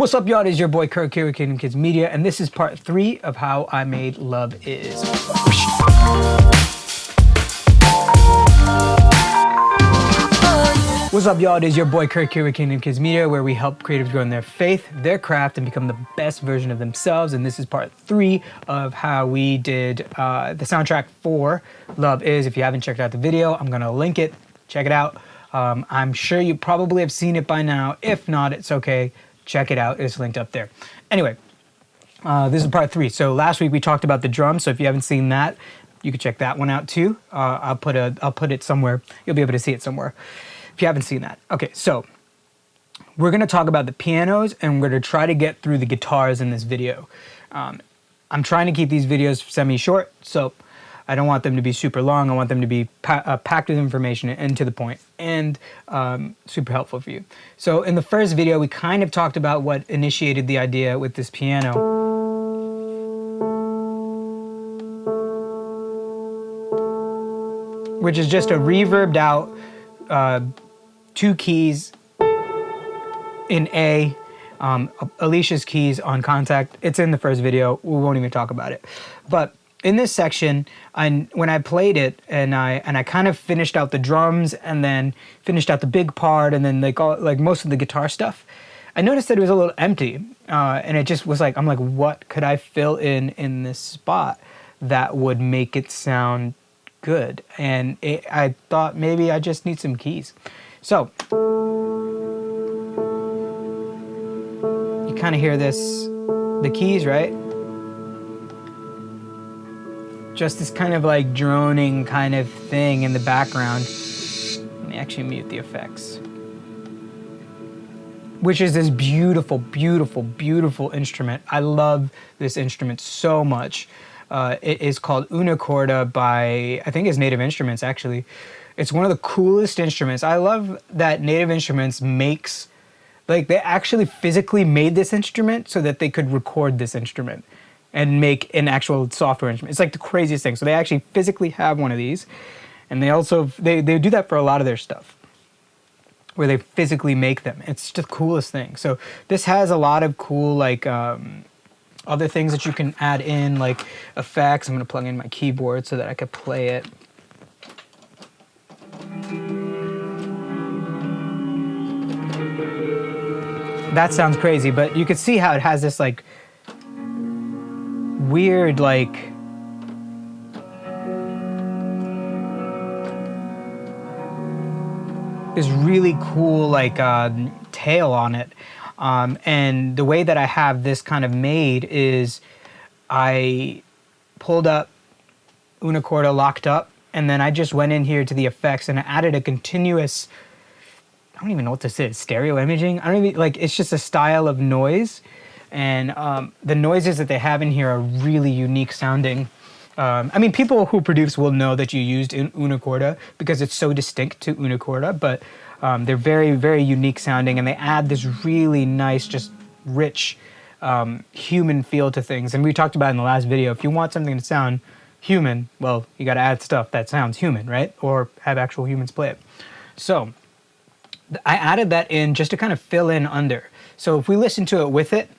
What's up, y'all? It is your boy Kirk here with Kingdom Kids Media, and this is part 3 of how I made Love Is. What's up, y'all? It is your boy Kirk here with Kingdom Kids Media, where we help creatives grow in their faith, their craft, and become the best version of themselves. And this is part 3 of how we did the soundtrack for Love Is. If you haven't checked out the video, I'm gonna link it. Check it out. I'm sure you probably have seen it by now. If not, it's okay. Check it out. It's linked up there. Anyway, this is part 3. So last week we talked about the drums. So if you haven't seen that, you can check that one out too. I'll put it somewhere. You'll be able to see it somewhere if you haven't seen that. Okay, so we're gonna talk about the pianos, and we're gonna try to get through the guitars in this video. I'm trying to keep these videos semi-short, so I don't want them to be super long. I want them to be packed with information and to the point, and super helpful for you. So in the first video, we kind of talked about what initiated the idea with this piano. Which is just a reverbed out 2 keys in A, Alicia's keys on kontakt. It's in the first video. We won't even talk about it. But in this section, when I played it and I kind of finished out the drums and then finished out the big part and then like most of the guitar stuff, I noticed that it was a little empty, and it just was like, I'm like, what could I fill in this spot that would make it sound good? And I thought maybe I just need some keys. So you kind of hear the keys, right? Just this kind of like droning kind of thing in the background. Let me actually mute the effects. Which is this beautiful, beautiful, beautiful instrument. I love this instrument so much. It is called una corda by, I think it's Native Instruments actually. It's one of the coolest instruments. I love that Native Instruments makes, like they actually physically made this instrument so that they could record this instrument and make an actual software instrument. It's like the craziest thing. So they actually physically have one of these, and they also, they do that for a lot of their stuff, where they physically make them. It's just the coolest thing. So this has a lot of cool like other things that you can add in, like effects. I'm gonna plug in my keyboard so that I could play it. That sounds crazy, but you can see how it has this like weird like this really cool like tail on it, and the way that I have this kind of made is I pulled up una corda, locked up, and then I just went in here to the effects and I added a continuous, I don't even know what this is, stereo imaging? I don't even, like, it's just a style of noise. And the noises that they have in here are really unique sounding. I mean, people who produce will know that you used una corda because it's so distinct to una corda, but they're very, very unique sounding, and they add this really nice, just rich human feel to things. And we talked about in the last video, if you want something to sound human, well, you got to add stuff that sounds human, right? Or have actual humans play it. So I added that in just to kind of fill in under. So if we listen to it with it,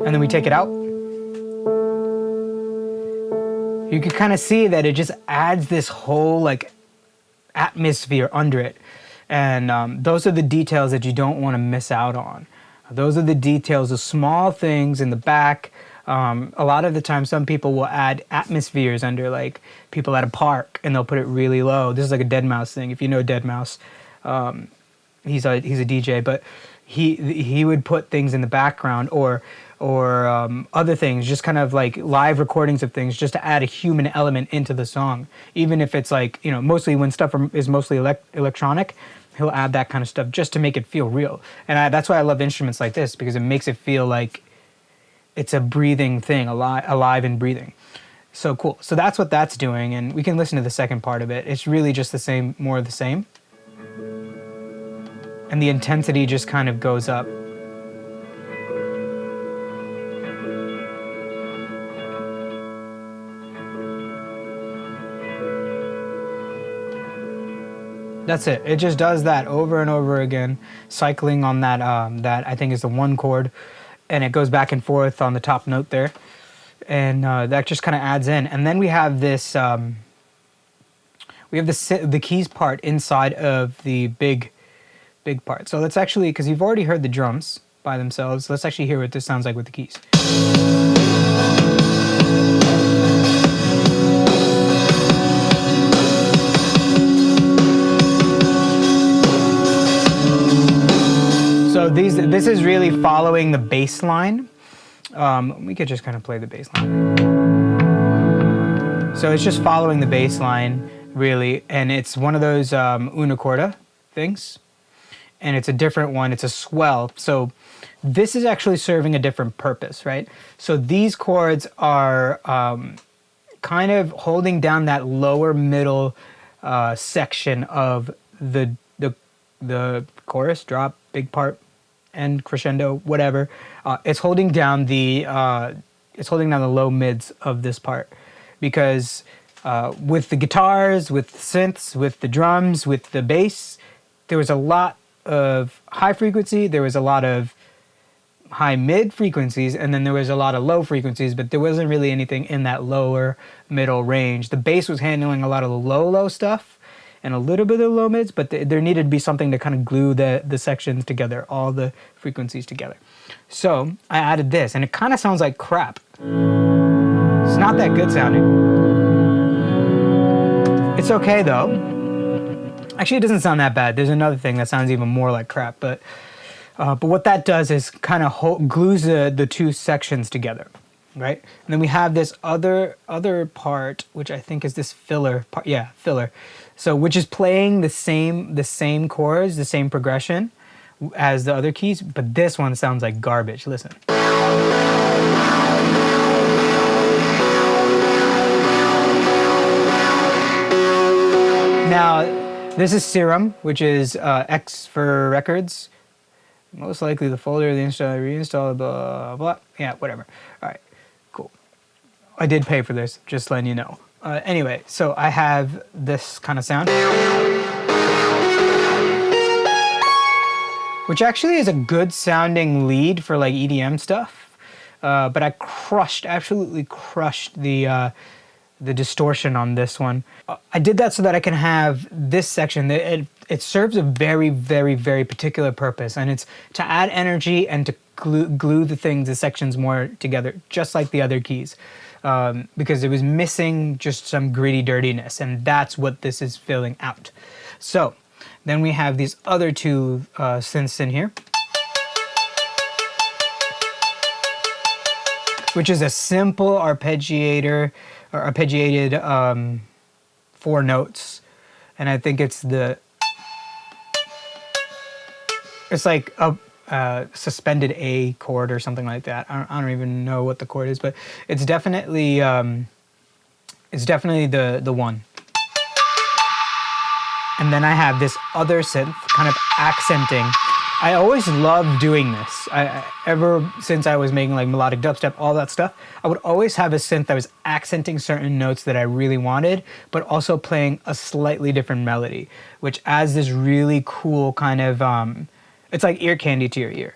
and then we take it out, you can kind of see that it just adds this whole like atmosphere under it. And those are the details that you don't want to miss out on. Those are the details, the small things in the back. A lot of the time, some people will add atmospheres under, like people at a park, and they'll put it really low. This is like a deadmau5 thing. If you know deadmau5, he's a DJ, but he would put things in the background or other things, just kind of like live recordings of things, just to add a human element into the song. Even if it's like, you know, mostly when stuff is mostly electronic, he'll add that kind of stuff just to make it feel real. And that's why I love instruments like this, because it makes it feel like it's a breathing thing, alive and breathing. So cool. So that's what that's doing, and we can listen to the second part of it. It's really just the same, more of the same. And the intensity just kind of goes up. That's it. It just does that over and over again, cycling on that that I think is the 1 chord, and it goes back and forth on the top note there, and that just kind of adds in. And then we have this the keys part inside of the big part. So let's actually, because you've already heard the drums by themselves, let's actually hear what this sounds like with the keys. So this is really following the bass line. We could just kind of play the bass line. So it's just following the bass line, really, and it's one of those una corda things, and it's a different one. It's a swell. So this is actually serving a different purpose, right? So these chords are kind of holding down that lower middle section of the chorus, drop, big part, and crescendo, whatever. It's holding down the low mids of this part, because with the guitars, with the synths, with the drums, with the bass, there was a lot of high frequency, there was a lot of high mid frequencies, and then there was a lot of low frequencies, but there wasn't really anything in that lower middle range. The bass was handling a lot of the low stuff and a little bit of the low mids, but there needed to be something to kind of glue the sections together, all the frequencies together. So I added this, and it kind of sounds like crap. It's not that good sounding. It's okay though. Actually, it doesn't sound that bad. There's another thing that sounds even more like crap, but what that does is kind of glues the two sections together, right? And then we have this other part, which I think is this filler part. Yeah, filler. So which is playing the same chords, the same progression as the other keys, but this one sounds like garbage. Listen. Now, this is Serum, which is X for records. Most likely the folder, the install, reinstall, blah, blah. Yeah, whatever. All right, cool. I did pay for this, just letting you know. Anyway, so I have this kind of sound, which actually is a good sounding lead for like EDM stuff. But I absolutely crushed the distortion on this one. I did that so that I can have this section. It serves a very, very, very particular purpose, and it's to add energy and to glue the sections more together, just like the other keys. Because it was missing just some gritty dirtiness, and that's what this is filling out. So then we have these other two synths in here, which is a simple arpeggiated 4 notes, and I think it's like a suspended A chord or something like that. I don't even know what the chord is, but it's definitely the one. And then I have this other synth kind of accenting. I always loved doing this. Ever since I was making like melodic dubstep, all that stuff, I would always have a synth that was accenting certain notes that I really wanted, but also playing a slightly different melody, which adds this really cool kind of, it's like ear candy to your ear.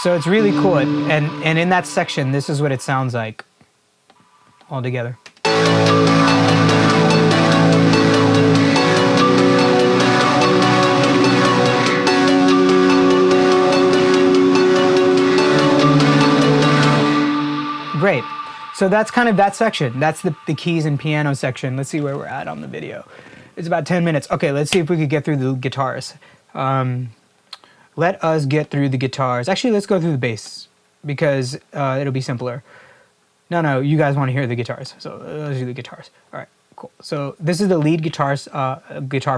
So it's really cool, and in that section, this is what it sounds like all together. Great. So that's kind of that section. That's the keys and piano section. Let's see where we're at on the video. It's about 10 minutes. Okay, let's see if we could get through the guitars. Let us get through the guitars. Actually, let's go through the bass, because it'll be simpler. No, you guys want to hear the guitars, so let's do the guitars. All right, cool. So this is the lead guitar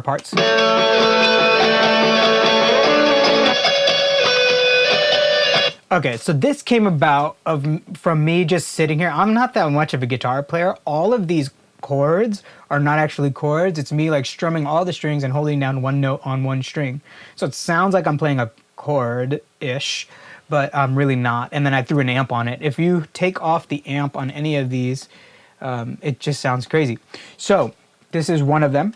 parts. Okay, so this came about from me just sitting here. I'm not that much of a guitar player. All of these chords are not actually chords. It's me like strumming all the strings and holding down one note on one string. So it sounds like I'm playing a chord-ish, but I'm really not. And then I threw an amp on it. If you take off the amp on any of these, it just sounds crazy. So this is one of them.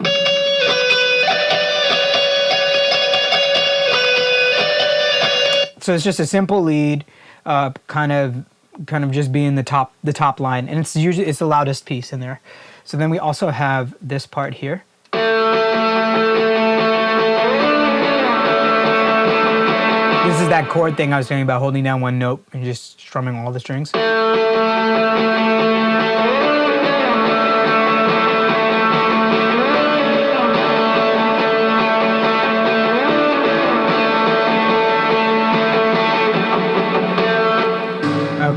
So it's just a simple lead, kind of just being the top line, and it's usually the loudest piece in there. So then we also have this part here. This is that chord thing I was saying about holding down one note and just strumming all the strings.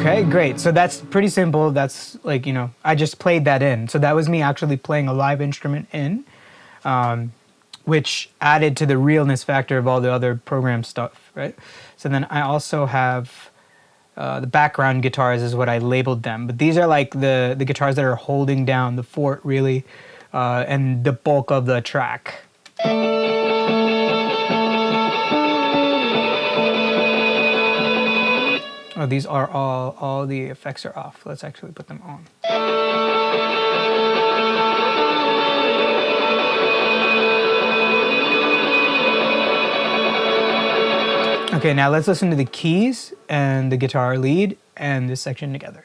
Okay, great. So that's pretty simple. That's like, you know, I just played that in. So that was me actually playing a live instrument in, which added to the realness factor of all the other program stuff, right? So then I also have the background guitars is what I labeled them. But these are like the guitars that are holding down the fort really, and the bulk of the track. Oh, these are all the effects are off. Let's actually put them on. Okay, now let's listen to the keys and the guitar lead and this section together.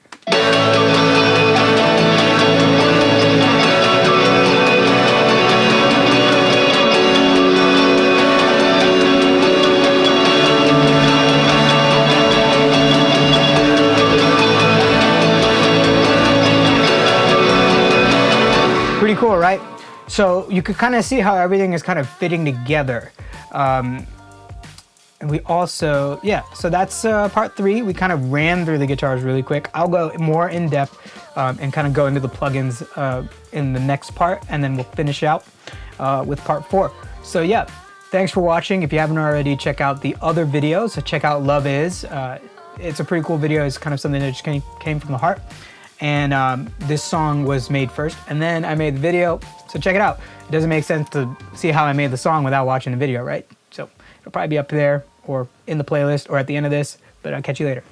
Pretty cool, right? So you could kind of see how everything is kind of fitting together. And we also, yeah, so that's part 3. We kind of ran through the guitars really quick. I'll go more in depth and kind of go into the plugins in the next part, and then we'll finish out with part 4. So yeah, thanks for watching. If you haven't already, check out the other videos. So check out Love Is. It's a pretty cool video. It's kind of something that just came from the heart. And this song was made first, and then I made the video, so check it out. It doesn't make sense to see how I made the song without watching the video, right? So it'll probably be up there, or in the playlist, or at the end of this, but I'll catch you later.